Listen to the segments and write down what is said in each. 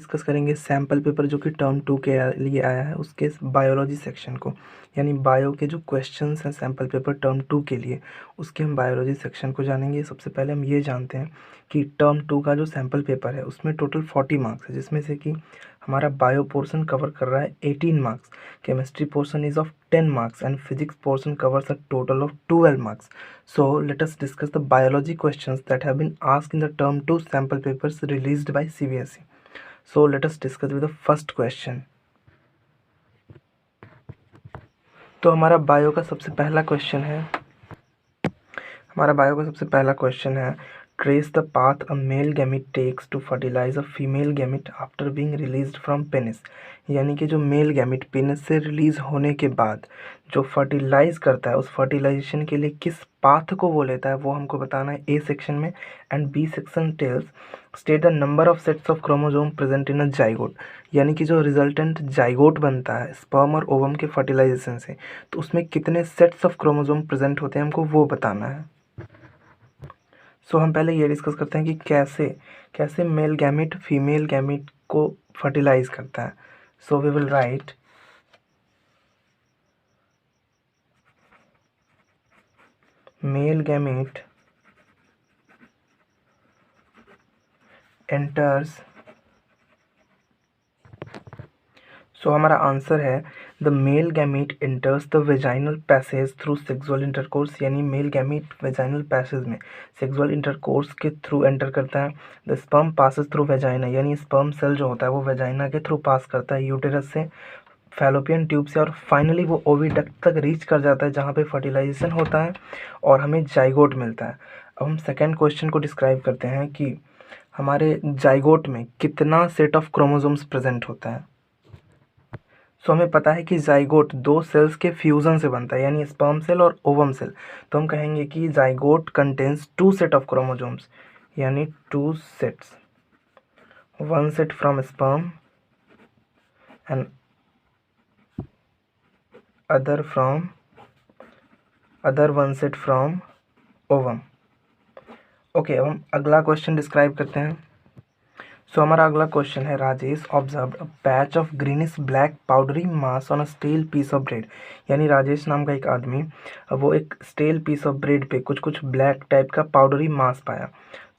Discuss करेंगे sample paper जो कि टर्म 2 के लिए आया है उसके बायोलॉजी सेक्शन को, यानी बायो के जो क्वेश्चंस हैं सैम्पल पेपर टर्म 2 के लिए उसके हम बायोलॉजी सेक्शन को जानेंगे। सबसे पहले हम ये जानते हैं कि टर्म 2 का जो सैम्पल पेपर है उसमें टोटल 40 मार्क्स है, जिसमें से कि हमारा बायो पोर्शन कवर कर रहा है 18 marks, chemistry portion is of 10 marks and physics portion covers a total of 12 marks. So let us discuss the biology questions that have been asked in the term 2 sample papers released by CBSE. So let us discuss with the first question. तो हमारा bio का सबसे पहला question है trace the path a male gamete takes to fertilise a female gamete after being released from penis. यानी कि जो male gamete penis से रिलीज होने के बाद जो फर्टिलाइज करता है उस फर्टिलाइजेशन के लिए किस पाथ को वो लेता है वो हमको बताना है ए सेक्शन में। And B section tells state the number of sets of chromosome present in a zygote. यानी कि जो रिजल्टेंट जाइगोट बनता है स्पर्म और ओवम के फर्टिलाइजेशन से, तो उसमें कितने सेट्स ऑफ क्रोमोसोम प्रेजेंट होते हैं हमको वो बताना है। सो हम पहले ये डिस्कस करते हैं कि कैसे मेल गैमिट फीमेल गैमिट को फर्टिलाइज करता है। So we will write male gamete enters. So हमारा आंसर है the male gamete enters the vaginal passage through sexual intercourse. यानी मेल गैमीट वेजाइनल पैसेज में सेक्सुअल इंटरकोर्स के थ्रू एंटर करता है। The sperm passes through vagina, यानी sperm cell जो होता है वो वेजाइना के थ्रू पास करता है यूटेरस से, फैलोपियन ट्यूब से, और फाइनली वो ओविडक्ट तक रीच कर जाता है जहाँ पे फर्टिलाइजेशन होता है और हमें जाइगोट मिलता है। अब हम सेकेंड क्वेश्चन को डिस्क्राइब करते हैं कि हमारे जाइगोट में कितना सेट ऑफ क्रोमोसोम्स प्रेजेंट होता है। सो हमें पता है कि जाइगोट दो सेल्स के फ्यूजन से बनता है, यानी स्पर्म सेल और ओवम सेल। तो हम कहेंगे कि zygote contains 2 set of chromosomes, यानी 2 sets, 1 set from sperm and other 1 set from ovum. Okay, अब हम अगला क्वेश्चन डिस्क्राइब करते हैं। सो हमारा अगला क्वेश्चन है Rajesh observed a patch of greenish black powdery mass on a stale piece of bread. यानी राजेश नाम का एक आदमी वो एक स्टेल पीस ऑफ ब्रेड पे कुछ ब्लैक टाइप का पाउडरी मास पाया।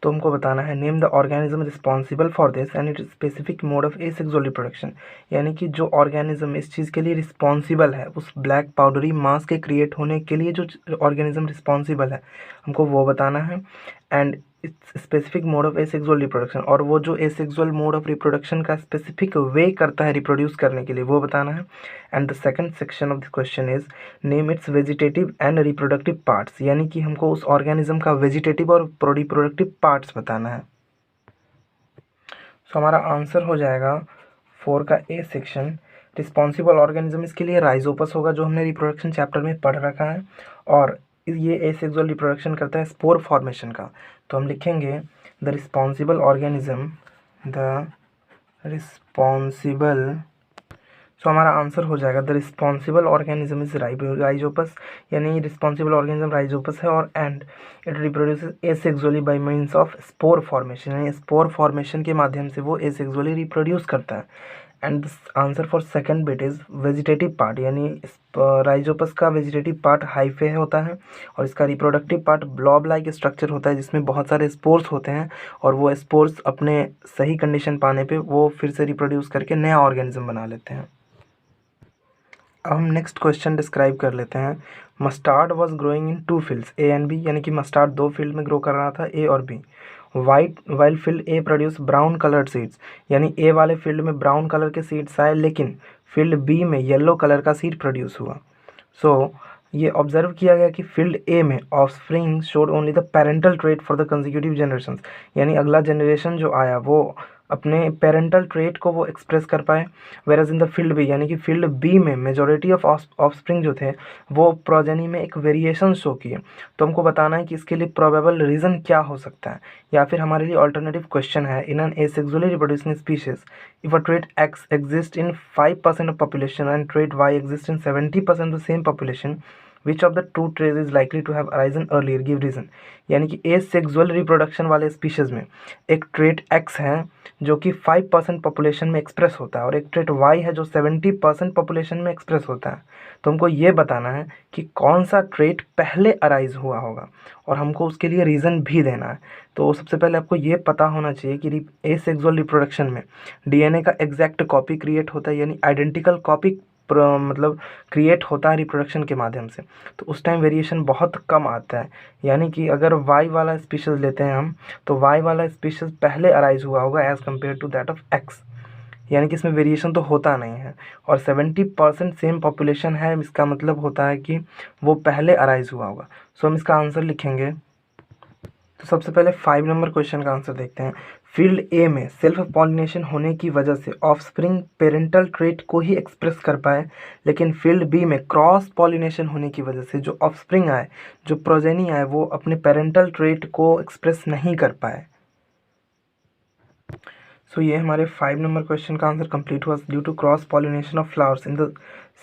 तो हमको बताना है name the organism responsible for this and it specific mode of asexual reproduction. यानी कि जो ऑर्गेनिज्म इस चीज़ के लिए रिस्पॉन्सिबल है, उस ब्लैक पाउडरी मास के क्रिएट होने के लिए जो ऑर्गेनिज्म रिस्पॉन्सिबल है हमको वो बताना है। And specific mode of asexual reproduction, और वो जो एसेक्सुअल मोड ऑफ रिप्रोडक्शन का स्पेसिफिक वे करता है रिप्रोड्यूस करने के लिए वो बताना है। And the second section of the question is name it's vegetative and reproductive parts. यानी कि हमको उस ऑर्गेनिज्म का वेजिटेटिव और रिप्रोडक्टिव पार्ट्स बताना है। सो हमारा आंसर हो जाएगा 4 का ए सेक्शन रिस्पॉन्सिबल ऑर्गेनिज्म, इसके लिए राइजोपस होगा जो हमने रिप्रोडक्शन चैप्टर में पढ़ रखा है, और ये एसेक्सुअल रिप्रोडक्शन करता है स्पोर फॉर्मेशन का। तो हम लिखेंगे the responsible organism, the responsible. So हमारा आंसर हो जाएगा the responsible organism is rhizopus, यानी रिस्पॉन्सिबल ऑर्गेनिज्म राइजोपस है, और and it reproduces asexually by means of spore formation, यानी स्पोर फॉर्मेशन के माध्यम से वो एसेक्सुअली रिप्रोड्यूस करता है। And answer for second bit is vegetative part, यानी राइजोपस का वेजिटेटिव पार्ट हाइफे होता है और इसका reproductive part blob like structure होता है जिसमें बहुत सारे स्पोर्स होते हैं, और वो स्पोर्स अपने सही कंडीशन पाने पे वो फिर से रिप्रोड्यूस करके नया ऑर्गेनिज्म बना लेते हैं। अब हम नेक्स्ट क्वेश्चन डिस्क्राइब कर लेते हैं। Mustard was growing in 2 fields A and B, यानी कि मस्टार्ड 2 फील्ड में ग्रो कर रहा था, ए और बी। वाइल फील्ड ए प्रोड्यूस ब्राउन कलर्ड सीड्स, यानी ए वाले फील्ड में ब्राउन कलर के सीड्स आए, लेकिन फील्ड बी में येलो कलर का सीड प्रोड्यूस हुआ। सो ये ऑब्जर्व किया गया कि फील्ड ए में offspring showed only the parental trait for the consecutive generations, यानी अगला जनरेशन जो आया वो अपने पेरेंटल ट्रेट को वो एक्सप्रेस कर पाए। Whereas in the field B, यानी कि फील्ड बी में मेजॉरिटी ऑफ ऑफस्प्रिंग जो थे वो प्रोजेनी में एक वेरिएशन शो किए। तो हमको बताना है कि इसके लिए प्रोबेबल रीज़न क्या हो सकता है, या फिर हमारे लिए ऑल्टरनेटिव क्वेश्चन है in an asexually reproducing species if a trait X exist in 5% of population and trait Y exist in 70% of the same population, which of the two traits is likely to have arisen earlier, give reason. यानी कि asexual reproduction वाले species में एक trait x है जो कि 5% population में express होता है और एक ट्रेट वाई है जो 70% पॉपुलेशन में एक्सप्रेस होता है। तो हमको ये बताना है कि कौन सा ट्रेट पहले अराइज हुआ होगा और हमको उसके लिए रीज़न भी देना है। तो सबसे पहले आपको ये पता होना चाहिए कि एसेक्सुअल रिप्रोडक्शन में डीएनए का एग्जैक्ट कॉपी क्रिएट होता है, यानी आइडेंटिकल कॉपी मतलब क्रिएट होता है रिप्रोडक्शन के माध्यम से। तो उस टाइम वेरिएशन बहुत कम आता है। यानी कि अगर वाई वाला स्पीशीज़ लेते हैं हम, तो वाई वाला स्पीशीज़ पहले अराइज हुआ होगा as compare to that of X, यानी कि इसमें वेरिएशन तो होता नहीं है। और 70% सेम पॉपुलेशन है, इसका मतलब होता है कि वो पहले अराइज हुआ होगा। सो हम इसका आंसर लिखेंगे। तो सबसे पहले 5 नंबर क्वेश्चन का आंसर देखते हैं। फील्ड ए में सेल्फ पॉलिनेशन होने की वजह से ऑफस्प्रिंग पेरेंटल ट्रेट को ही एक्सप्रेस कर पाए, लेकिन फील्ड बी में क्रॉस पॉलिनेशन होने की वजह से जो ऑफस्प्रिंग आए, जो प्रोजेनी आए, वो अपने पेरेंटल ट्रेट को एक्सप्रेस नहीं कर पाए। सो ये हमारे 5 नंबर क्वेश्चन का आंसर कंप्लीट हुआ। Due to cross pollination of flowers in the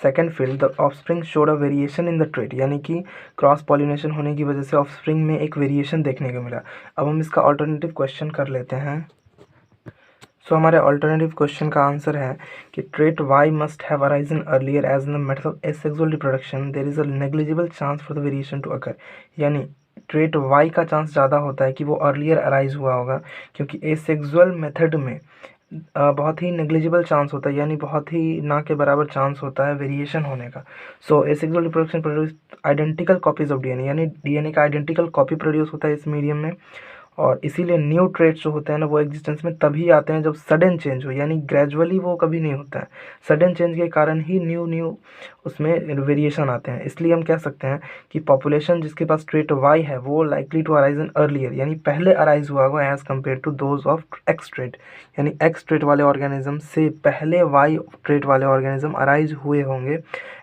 second field the offspring showed a variation in the trait, यानी कि क्रॉस पॉलिनेशन होने की वजह से ऑफस्प्रिंग में एक वेरिएशन देखने को मिला। अब हम इसका ऑल्टरनेटिव क्वेश्चन कर लेते हैं। सो हमारे ऑल्टरनेटिव क्वेश्चन का आंसर है कि trait Y must have arisen earlier as in the method of asexual reproduction there is a negligible chance for the variation to occur, यानी ट्रेट वाई का चांस ज़्यादा होता है कि वो अर्लियर अराइज हुआ होगा, क्योंकि एसेक्सुअल मेथड में बहुत ही नेग्लिजिबल चांस होता है, यानी बहुत ही ना के बराबर चांस होता है वेरिएशन होने का। So asexual reproduction produce identical copies of DNA, यानी डीएनए का आइडेंटिकल कॉपी प्रोड्यूस होता है इस मीडियम में। और इसीलिए न्यू ट्रेट्स जो होते हैं ना, वो एग्जिस्टेंस में तभी आते हैं जब सडन चेंज हो, यानी ग्रेजुअली वो कभी नहीं होता है। सडन चेंज के कारण ही न्यू उसमें वेरिएशन आते हैं। इसलिए हम कह सकते हैं कि पॉपुलेशन जिसके पास ट्रेट वाई है वो likely to arise in earlier, यानी पहले अराइज हुआ होगा as compare to those of X trait, यानी एक्स ट्रेट वाले ऑर्गेनिज्म से पहले वाई ट्रेट वाले ऑर्गेनिज्म अराइज हुए होंगे,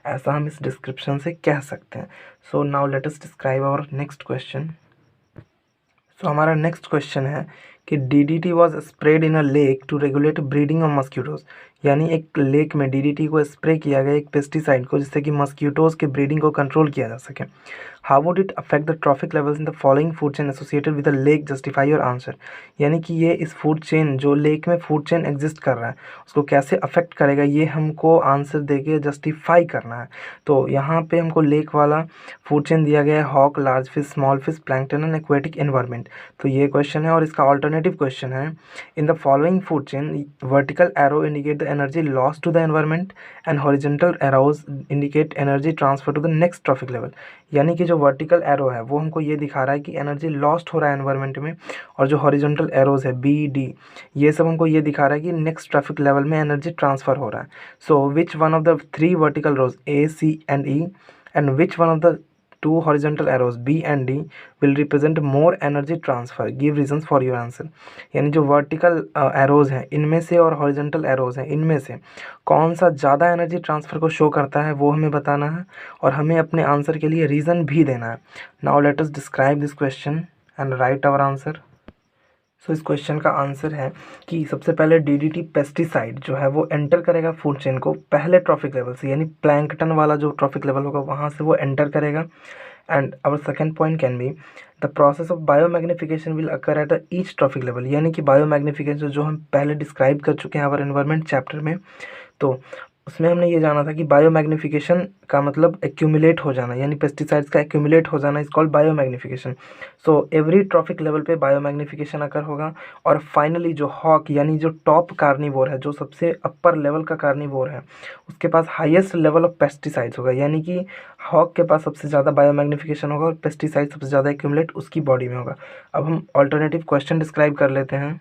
ऐसा हम इस डिस्क्रिप्शन से कह सकते हैं। So now let us describe our next question. So हमारा नेक्स्ट क्वेश्चन है कि DDT was spread in a lake to regulate breeding of mosquitoes, यानी एक लेक में DDT को स्प्रे किया गया एक पेस्टिसाइड को, जिससे कि मस्क्यूटोज के ब्रीडिंग को कंट्रोल किया जा सके। How would it affect the trophic levels in the following food chain associated with the lake, justify your answer, यानी कि ये इस फूड चेन, जो लेक में फूड चेन एग्जिस्ट कर रहा है, उसको कैसे अफेक्ट करेगा, ये हमको आंसर देके जस्टिफाई करना है। तो यहाँ पे हमको लेक वाला फूड चेन दिया गया है, hawk, large fish, small fish, plankton and aquatic environment. तो ये क्वेश्चन है और इसका ऑल्टरनेटिव क्वेश्चन है, in the following food chain vertical arrow indicate the energy loss to the environment and horizontal arrows indicate energy transfer to the next trophic level, यानी कि जो vertical arrow है वो हमको ये दिखा रहा है कि एनर्जी लॉस्ट हो रहा है एनवायरनमेंट में, और जो हॉरिजॉन्टल एरोज है B, D, ये सब हमको ये दिखा रहा है कि नेक्स्ट ट्रैफिक लेवल में एनर्जी ट्रांसफ़र हो रहा है। So which one of the 3 vertical rows A, C and E and which one of the 2 horizontal arrows B and D will represent more energy transfer, give reasons for your answer, यानी जो vertical arrows हैं इनमें से और horizontal arrows हैं इनमें से कौन सा ज़्यादा एनर्जी ट्रांसफ़र को शो करता है वो हमें बताना है, और हमें अपने आंसर के लिए रीज़न भी देना है। Now let us describe this question and write our answer. So इस क्वेश्चन का आंसर है कि सबसे पहले DDT पेस्टिसाइड जो है वो एंटर करेगा फूड चेन को पहले ट्रॉफिक लेवल से, यानी प्लैंकटन वाला जो ट्रॉफिक लेवल होगा वहाँ से वो एंटर करेगा। And our second point can be the process of biomagnification will occur at each trophic level, यानी कि बायोमैग्निफिकेशन जो हम पहले डिस्क्राइब कर चुके हैं आवर एनवायरनमेंट चैप्टर में। तो उसमें हमने ये जाना था कि बायोमैग्निफिकेशन का मतलब एक्यूमुलेट हो जाना, यानी पेस्टिसाइड्स का एक्यूमुलेट हो जाना is called biomagnification. So every traffic level पे बायोमैग्निफिकेशन अकर होगा। और फाइनली जो हॉक, यानी जो टॉप कार्निवोर है, जो सबसे अपर लेवल का कार्निवोर है, उसके पास हाईएस्ट लेवल ऑफ पेस्टिसाइड्स होगा, यानी कि हॉक के पास सबसे ज़्यादा बायोमैग्निफिकेशन होगा और पेस्टिसाइड सबसे ज़्यादा एक्यूमुलेट उसकी बॉडी में होगा। अब हम ऑल्टरनेटिव क्वेश्चन डिस्क्राइब कर लेते हैं।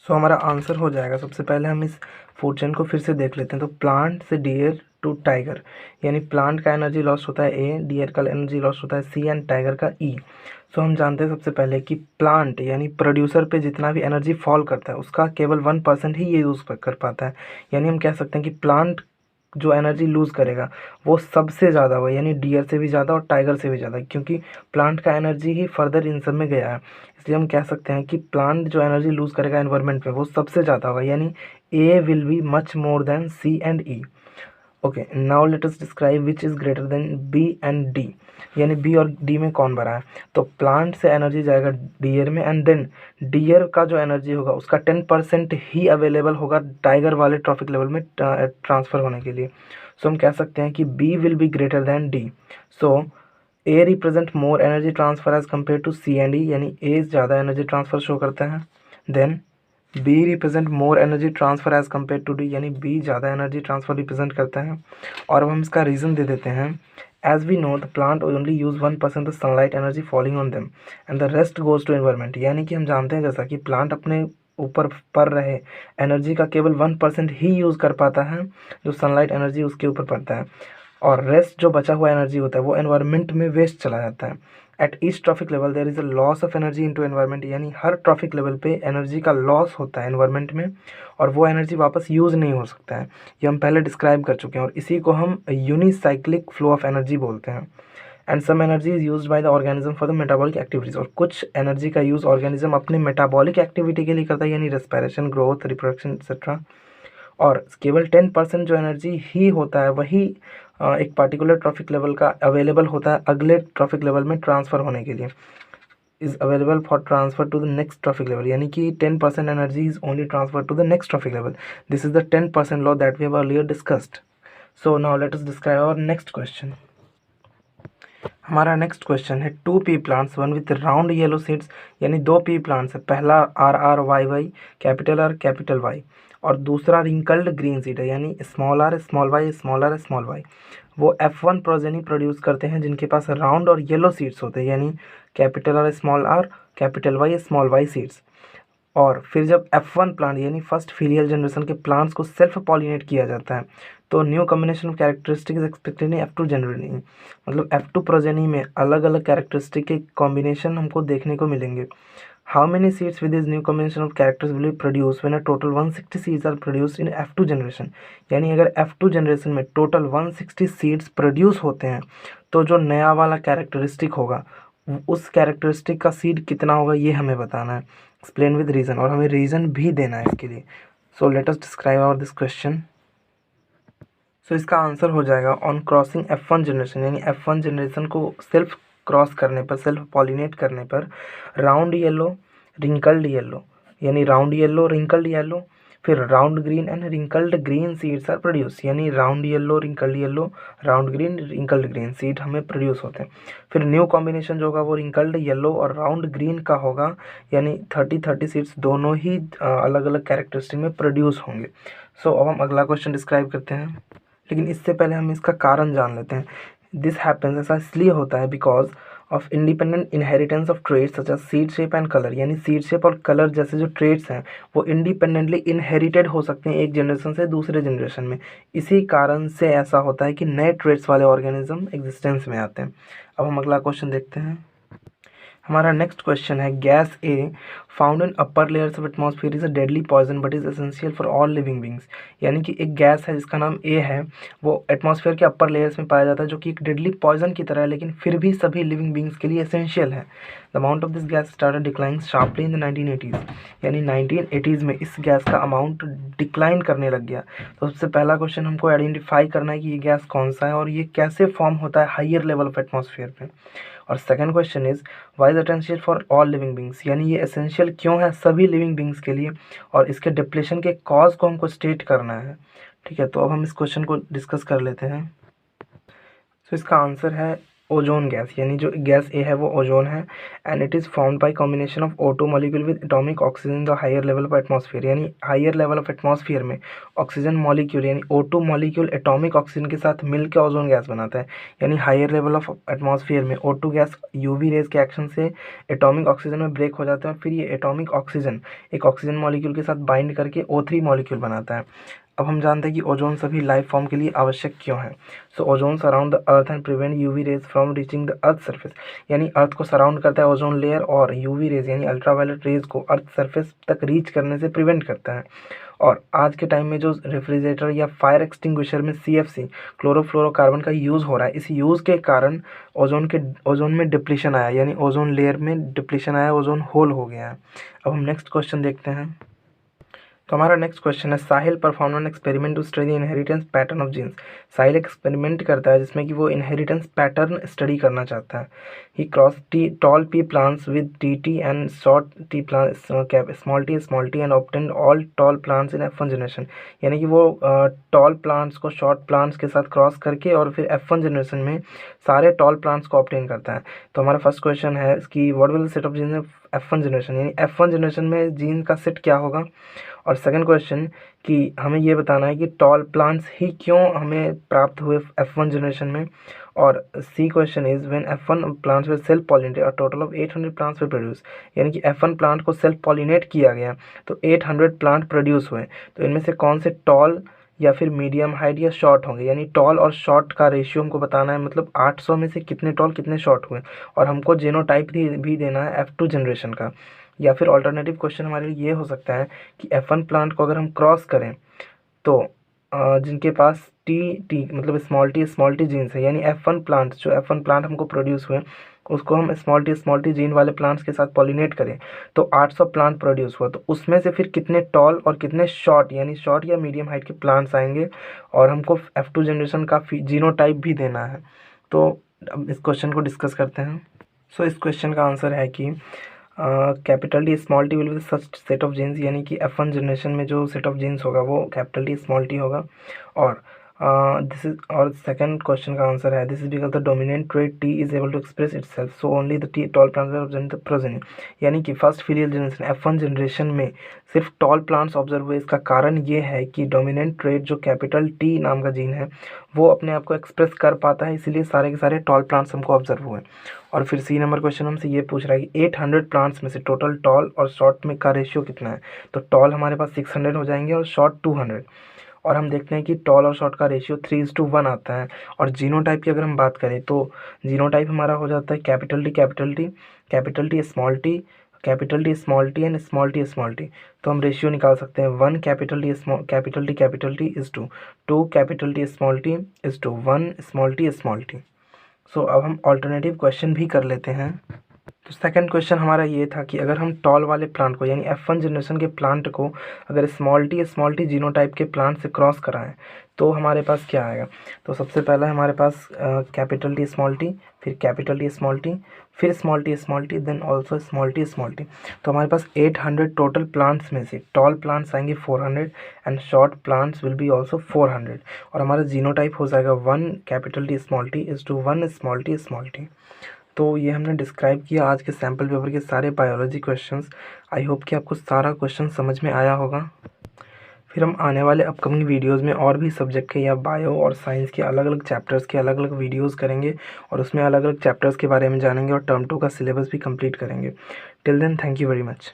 सो हमारा आंसर हो जाएगा, सबसे पहले हम इस फूड चेन को फिर से देख लेते हैं। तो प्लांट से डियर टू टाइगर, यानी प्लांट का एनर्जी लॉस होता है A, डियर का एनर्जी लॉस होता है C एंड टाइगर का E। सो हम जानते हैं सबसे पहले कि प्लांट यानी प्रोड्यूसर पे जितना भी एनर्जी फॉल करता है उसका केवल 1% ही ये यूज़ कर पाता है, यानी हम कह सकते हैं कि प्लांट जो एनर्जी लूज़ करेगा वो सबसे ज़्यादा होगा, यानी डियर से भी ज़्यादा और टाइगर से भी ज़्यादा, क्योंकि प्लांट का एनर्जी ही फर्दर इन सब में गया है। इसलिए हम कह सकते हैं कि प्लांट जो एनर्जी लूज़ करेगा एनवायरनमेंट में वो सबसे ज़्यादा होगा, यानी A will be much more than C and E। Okay, now let us describe which is greater than B and D, यानी बी और डी में कौन बड़ा है। तो प्लांट से एनर्जी जाएगा डियर में, एंड देन डियर का जो एनर्जी होगा उसका 10% ही अवेलेबल होगा टाइगर वाले ट्रॉफिक लेवल में ट्रांसफ़र होने के लिए। सो हम कह सकते हैं कि B will be greater than D. So A represent more energy transfer as compare to C and E, यानी ए ज़्यादा एनर्जी ट्रांसफ़र शो करता है। Then B represent more energy transfer as compare to D, यानी B ज़्यादा energy transfer represent करता है। और अब हम इसका रीज़न दे देते हैं। As we know the plant only use 1% the sunlight energy falling on them and the rest goes to environment, यानी कि हम जानते हैं जैसा कि प्लांट अपने ऊपर पड़ रहे एनर्जी का केवल 1% ही यूज़ कर पाता है, जो सनलाइट एनर्जी उसके ऊपर पड़ता है, और रेस्ट जो बचा हुआ एनर्जी होता है वो एनवायरनमेंट में वेस्ट चला जाता है। At each trophic level there is a loss of energy into environment, यानी हर ट्रॉफिक लेवल पे एनर्जी का लॉस होता है एनवायरनमेंट में, और वो एनर्जी वापस यूज़ नहीं हो सकता है। ये हम पहले डिस्क्राइब कर चुके हैं, और इसी को हम यूनिसाइक्लिक फ्लो ऑफ एनर्जी बोलते हैं। And some energy is used by the organism for the metabolic activities, और कुछ एनर्जी का यूज़ ऑर्गेनिज्म अपने मेटाबॉलिक एक्टिविटी के लिए करता है, यानी रेस्पिरेशन, ग्रोथ, रिप्रोडक्शन एक्सेट्रा। और केवल 10% जो एनर्जी ही होता है वही एक पार्टिकुलर ट्रॉफिक लेवल का अवेलेबल होता है अगले ट्रॉफिक लेवल में ट्रांसफ़र होने के लिए, is available for transfer to the next trophic level, यानी कि 10% energy is only transfer to the next trophic level. This is the 10% law that we have earlier discussed. So now let us describe our next question. हमारा next question है 2 pea plants, one with round yellow seeds, यानी 2 pea plants है, पहला RR YY capital R capital Y, और दूसरा wrinkled green seed है, यानी small r small y small r small y। वो F1 प्रोजेनी प्रोड्यूस करते हैं जिनके पास राउंड और येलो सीड्स होते हैं, यानी capital R small r capital Y small y seeds. और फिर जब F1 प्लांट यानी फर्स्ट फीलियल जनरेशन के प्लांट्स को सेल्फ पॉलिनेट किया जाता है, तो new combination of characteristic is expected in F2 generation, मतलब F2 प्रोजेनी में अलग अलग कैरेक्टरिस्टिक के कॉम्बिनेशन हमको देखने को मिलेंगे। How many seeds with this new combination of characters will be produce when a total 160 seeds are produced in F2 generation, यानी अगर F2 जनरेशन में टोटल 160 सीड्स प्रोड्यूस होते हैं, तो जो नया वाला कैरेक्टरिस्टिक होगा उस कैरेक्टरिस्टिक का सीड कितना होगा ये हमें बताना है, एक्सप्लेन विद रीज़न, और हमें रीज़न भी देना है इसके लिए। So let us describe our this question. So इसका आंसर हो जाएगा ऑन क्रॉसिंग F1 जनरेशन, यानी F1 जनरेशन को सेल्फ क्रॉस करने पर, सेल्फ पॉलिनेट करने पर राउंड येलो रिंकल्ड येलो, यानी राउंड येलो रिंकल्ड येलो, फिर round green and wrinkled green seeds are produce, यानी round yellow wrinkled yellow round green wrinkled green seed हमें produce होते हैं। फिर न्यू कॉम्बिनेशन जो होगा वो रिंकल्ड येलो और राउंड ग्रीन का होगा, यानी 30-30 सीड्स दोनों ही अलग अलग कैरेक्टरिस्टिक में प्रोड्यूस होंगे। सो अब हम अगला क्वेश्चन डिस्क्राइब करते हैं, लेकिन इससे पहले हम इसका कारण जान लेते हैं। दिस हैपेंस, ऐसा इसलिए होता है because of independent inheritance of traits such as seed shape and colour, यानी सीड शेप और कलर जैसे जो ट्रेड्स हैं वो इंडिपेंडेंटली इनहेरिटेड हो सकते हैं एक जनरेशन से दूसरे जनरेशन में। इसी कारण से ऐसा होता है कि नए ट्रेड्स वाले ऑर्गेनिज्म एग्जिस्टेंस में आते हैं। अब हम अगला क्वेश्चन देखते हैं। हमारा नेक्स्ट क्वेश्चन है gas A found in upper layers of atmosphere is a deadly poison but is essential for all living beings, यानी कि एक गैस है जिसका नाम ए है, वो एटमॉस्फेयर के अपर लेयर्स में पाया जाता है, जो कि एक डेडली पॉइजन की तरह है, लेकिन फिर भी सभी लिविंग बींग्स के लिए एसेंशियल है। The amount of this gas started declining sharply in the 1980s, यानी 1980s में इस गैस का अमाउंट डिक्लाइन करने लग गया। तो सबसे पहला क्वेश्चन हमको आइडेंटिफाई करना है कि ये गैस कौन सा है और ये कैसे फॉर्म होता है हाइयर लेवल ऑफ एटमॉस्फेयर पे। और second question is why is essential for all living beings, यानी ये एसेंशियल क्यों है सभी लिविंग बींग्स के लिए, और इसके डिप्लेशन के कॉज को हमको स्टेट करना है। ठीक है, तो अब हम इस क्वेश्चन को डिस्कस कर लेते हैं। तो इसका आंसर है ओजोन गैस, यानी जो गैस ए है वो ओजोन है, and it is formed by combination of O2 molecule with atomic oxygen the higher level of atmosphere, यानी हायर लेवल ऑफ एटमॉस्फेयर में ऑक्सीजन मॉलिक्यूल यानी O2 मॉलिक्यूल एटॉमिक ऑक्सीजन के साथ मिलकर ओजोन गैस बनाता है। यानी हायर लेवल ऑफ एटमॉस्फेयर में O2 गैस UV रेज के एक्शन से एटॉमिक ऑक्सीजन में ब्रेक हो जाता है, और फिर ये एटॉमिक ऑक्सीजन एक ऑक्सीजन मॉलिक्यूल के साथ बाइंड करके O3 मॉलिक्यूल बनाता है। अब हम जानते हैं कि ओजोन सभी लाइफ फॉर्म के लिए आवश्यक क्यों है। सो ozone surround the earth and prevent UV rays from reaching the earth surface, यानी अर्थ को सराउंड करता है ओजोन लेयर, और यूवी रेज यानी अल्ट्रावायलेट रेज को अर्थ सरफेस तक रीच करने से प्रिवेंट करता है। और आज के टाइम में जो रेफ्रिजरेटर या फायर एक्सटिंग्विशर में CFC क्लोरोफ्लोरोकार्बन का यूज़ हो रहा है, इस यूज़ के कारण ओजोन में डिप्लीशन आया, यानी ओजोन लेयर में डिप्लीशन आया, ओजोन होल हो गया है। अब हम नेक्स्ट क्वेश्चन देखते हैं। तो हमारा नेक्स्ट क्वेश्चन है, Sahil perform an experiment to study inheritance pattern of genes. Sahil experiment करता है जिसमें कि वो इनहेरिटेंस पैटर्न स्टडी करना चाहता है। He cross tall pea plants with T and short T plants small T and obtain all tall plants in F1 generation. यानी कि वो टॉल प्लांट्स को शॉर्ट प्लांट्स के साथ क्रॉस करके और फिर F1 जनरेशन में सारे टॉल प्लांट्स को ऑब्टेन करता है। तो हमारा फर्स्ट क्वेश्चन है कि what will set of genes F1 generation, यानी F1 जनरेशन में जीन का सेट क्या होगा। और सेकंड क्वेश्चन कि हमें ये बताना है कि टॉल प्लांट्स ही क्यों हमें प्राप्त हुए F1 जनरेशन में। और C question is when F1 plants will self pollinate a total of 800 plants will produce. यानी कि F1 प्लांट को सेल्फ पॉलिनेट किया गया तो 800 प्लांट प्रोड्यूस हुए, तो इनमें से कौन से टॉल या फिर मीडियम हाइट या शॉर्ट होंगे। यानी टॉल और शॉर्ट का रेशियो हमको बताना है, मतलब 800 में से कितने टॉल कितने शॉर्ट हुए। और हमको जीनोटाइप भी देना है F2 जनरेशन का। या फिर ऑल्टरनेटिव क्वेश्चन हमारे लिए ये हो सकता है कि F1 प्लांट को अगर हम क्रॉस करें तो जिनके पास टी मतलब स्मॉल टी जीन्स है, यानी F1 प्लांट जो F1 प्लांट हमको प्रोड्यूस हुए उसको हम स्मॉल टी जीन वाले प्लांट्स के साथ पॉलिनेट करें तो 800 प्लांट प्रोड्यूस हुआ। तो उसमें से फिर कितने टॉल और कितने शॉर्ट यानी शॉर्ट या मीडियम हाइट के प्लांट्स आएंगे, और हमको F2 जनरेशन का जीनोटाइप भी देना है। तो अब इस क्वेश्चन को डिस्कस करते हैं। सो इस क्वेश्चन का आंसर है कि capital T small T will be such set of genes, यानी कि F1 जनरेशन में जो सेट ऑफ जीन्स होगा वो कैपिटल टी स्मॉल टी होगा। और दिस इज और सेकंड क्वेश्चन का आंसर है this is because the dominant trait T is able to express itself so only the T tall plants are observe the progeny. यानी कि first filial generation F1 generation में सिर्फ tall plants observe हुए। इसका कारण ये है कि डोमिनेंट ट्रेट जो कैपिटल टी नाम का जीन है वो अपने आप को एक्सप्रेस कर पाता है, इसीलिए सारे के सारे टॉल प्लांट्स हमको ऑब्जर्व हुए। और फिर सी नंबर क्वेश्चन हमसे ये पूछ रहा है कि 800 प्लांट्स में से टोटल टॉल और शॉर्ट में का रेशियो कितना है। तो टॉल हमारे पास 600 हो जाएंगे और शॉर्ट 200। और हम देखते हैं कि टॉल और शॉर्ट का रेशियो 3:1 आता है। और जीनोटाइप की अगर हम बात करें तो जीनोटाइप हमारा हो जाता है capital T small T and small T. तो हम रेशियो निकाल सकते हैं 1 capital T is to 2 capital T small T is to 1 small T. So अब हम ऑल्टरनेटिव क्वेश्चन भी कर लेते हैं। तो सेकंड क्वेश्चन हमारा ये था कि अगर हम टॉल वाले प्लांट को यानी F1 जनरेशन के प्लांट को अगर स्मॉल टी जीनोटाइप के प्लांट से क्रॉस कराएं तो हमारे पास क्या आएगा। तो सबसे पहला हमारे पास कैपिटल टी स्मॉल टी, फिर कैपिटल टी स्मॉल टी, फिर small T then also small T. तो हमारे पास 800 टोटल प्लांट्स में से टॉल प्लांट्स आएंगे 400 and short plants will be also 400। और हमारा जीनोटाइप हो जाएगा 1 capital T small T is to 1 small T. तो ये हमने डिस्क्राइब किया आज के सैम्पल पेपर के सारे बायोलॉजी क्वेश्चंस। आई होप कि आपको सारा क्वेश्चन समझ में आया होगा। फिर हम आने वाले अपकमिंग वीडियोस में और भी सब्जेक्ट के या बायो और साइंस के अलग अलग चैप्टर्स के अलग अलग वीडियोस करेंगे और उसमें अलग अलग चैप्टर्स के बारे में जानेंगे और टर्म 2 का सिलेबस भी कंप्लीट करेंगे। Till then thank you very much.